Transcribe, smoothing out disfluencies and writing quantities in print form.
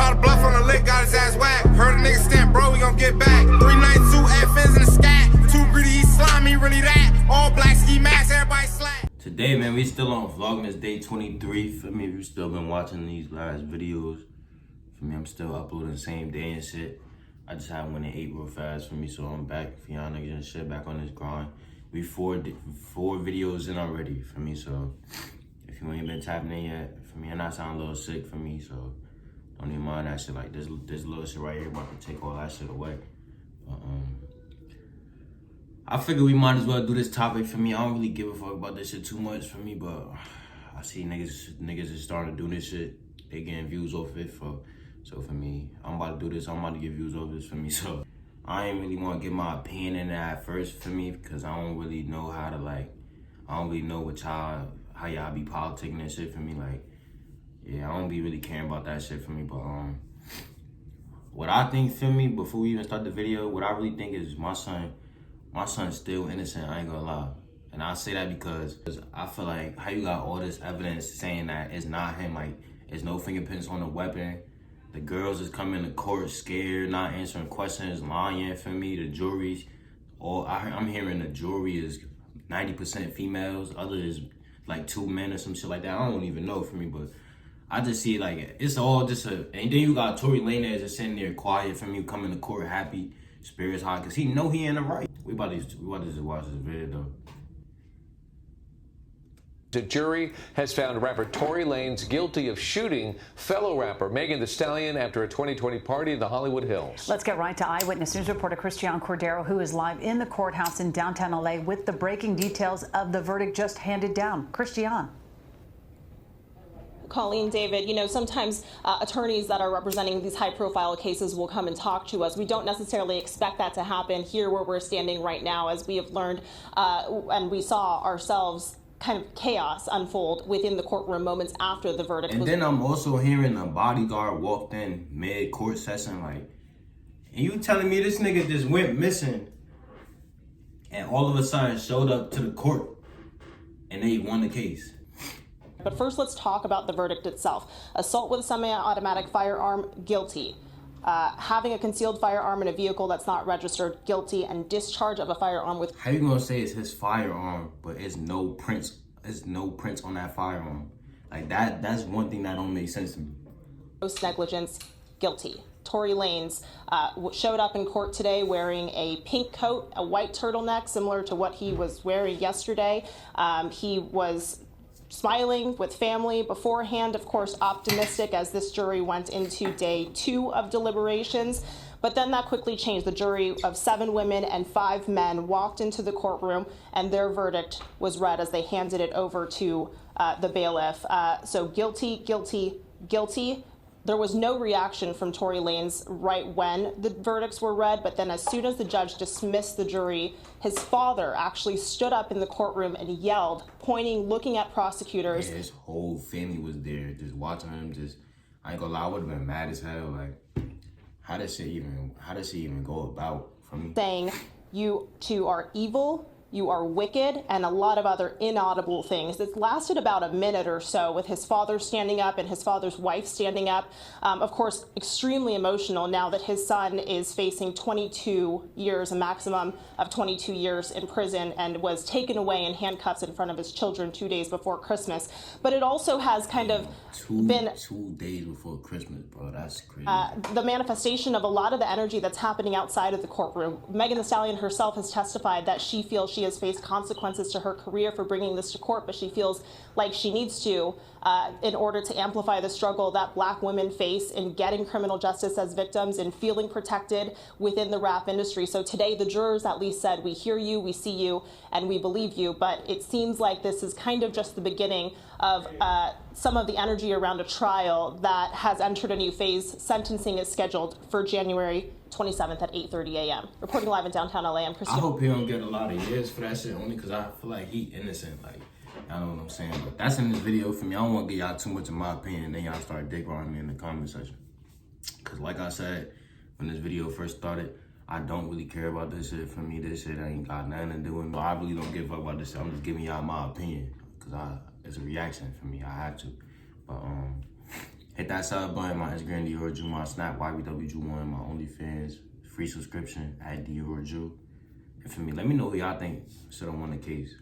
Try to bluff on the lick, got his ass whacked. Heard a nigga stamp, bro, we gon' get back. 392 F-Fins in the scat. Too greedy, he slimy, really that. All black ski masks, everybody slack. Today, man, we still on Vlogmas Day 23. For me, if you still been watching these last videos, for me, I'm still uploading the same day and shit. I just had one and ate real fast for me, so I'm back for y'all niggas and shit, back on this grind. We four videos in already for me, so if you ain't been tapping in yet, for me, and I sound a little sick for me, so don't even mind that shit. Like this little shit right here about to take all that shit away. But, I figure we might as well do this topic for me. I don't really give a fuck about this shit too much for me, but I see niggas is starting to do this shit. They getting views off it so for me, I'm about to do this. I'm about to get views off this for me. So I ain't really want to get my opinion in that at first for me because I don't really know how to I don't really know how y'all be politicking and shit for me. Like, yeah, I don't be really caring about that shit for me. But what I think for me before we even start the video, what I really think is my son's still innocent. I ain't gonna lie. And I say that because I feel like how you got all this evidence saying that it's not him. Like, there's no fingerprints on the weapon. The girls is coming to court scared, not answering questions, lying for me. The jury's I'm hearing the jury is 90% females. Others is like 2 men or some shit like that. I don't even know for me, but I just see like it's all just and then you got Tory Lanez just sitting there quiet for me, coming to court happy, spirits high, cause he know he in the right. We about to just watch this video though. The jury has found rapper Tory Lanez guilty of shooting fellow rapper Megan Thee Stallion after a 2020 party in the Hollywood Hills. Let's get right to Eyewitness News reporter Christian Cordero, who is live in the courthouse in downtown LA with the breaking details of the verdict just handed down. Christian. Colleen, David, you know, sometimes attorneys that are representing these high-profile cases will come and talk to us. We don't necessarily expect that to happen here where we're standing right now, as we have learned and we saw ourselves kind of chaos unfold within the courtroom moments after the verdict was. And then I'm also hearing a bodyguard walked in mid-court session, like, and you telling me this nigga just went missing and all of a sudden showed up to the court and they won the case. But first, let's talk about the verdict itself. Assault with a semi-automatic firearm, guilty. Having a concealed firearm in a vehicle that's not registered, guilty. And discharge of a firearm with... How you gonna say it's his firearm, but it's no prints on that firearm? Like that's one thing that don't make sense to me. Gross negligence, guilty. Tory Lanez showed up in court today wearing a pink coat, a white turtleneck, similar to what he was wearing yesterday. He was smiling with family beforehand, of course, optimistic as this jury went into day 2 of deliberations. But then that quickly changed. The jury of 7 women and 5 men walked into the courtroom and their verdict was read as they handed it over to the bailiff. So guilty, guilty, guilty. There was no reaction from Tory Lanez right when the verdicts were read, but then as soon as the judge dismissed the jury, his father actually stood up in the courtroom and yelled, pointing, looking at prosecutors. Yeah, his whole family was there, just watching him. I ain't gonna lie, I would've been mad as hell. Like, how does she even go about for me? Saying, you two are evil, you are wicked, and a lot of other inaudible things. It lasted about a minute or so with his father standing up and his father's wife standing up. Of course, extremely emotional now that his son is facing 22 years, a maximum of 22 years in prison, and was taken away in handcuffs in front of his children 2 days before Christmas. But it also has kind of been 2 days before Christmas, bro. That's crazy. The manifestation of a lot of the energy that's happening outside of the courtroom. Megan Thee Stallion herself has testified that she feels she has faced consequences to her career for bringing this to court, but she feels like she needs to in order to amplify the struggle that Black women face in getting criminal justice as victims and feeling protected within the rap industry. So today, the jurors at least said, we hear you, we see you, and we believe you. But it seems like this is kind of just the beginning of some of the energy around a trial that has entered a new phase. Sentencing is scheduled for January 27th at 8:30 a.m. Reporting live in downtown LA, I'm Christian. I hope he don't get a lot of years for that shit, only because I feel like he innocent. Like, y'all know what I'm saying? But that's in this video for me. I don't want to give y'all too much of my opinion, and then y'all start dick riding me in the comment section. Because like I said, when this video first started, I don't really care about this shit. For me, this shit ain't got nothing to do with me. I really don't give a fuck about this shit. I'm just giving y'all my opinion, because it's a reaction for me. I have to. But hit that that sub button, my Instagram, DRJU, my Snap, YBWJU1, my OnlyFans, free subscription at DRJU. And for me, let me know who y'all think should have won the case.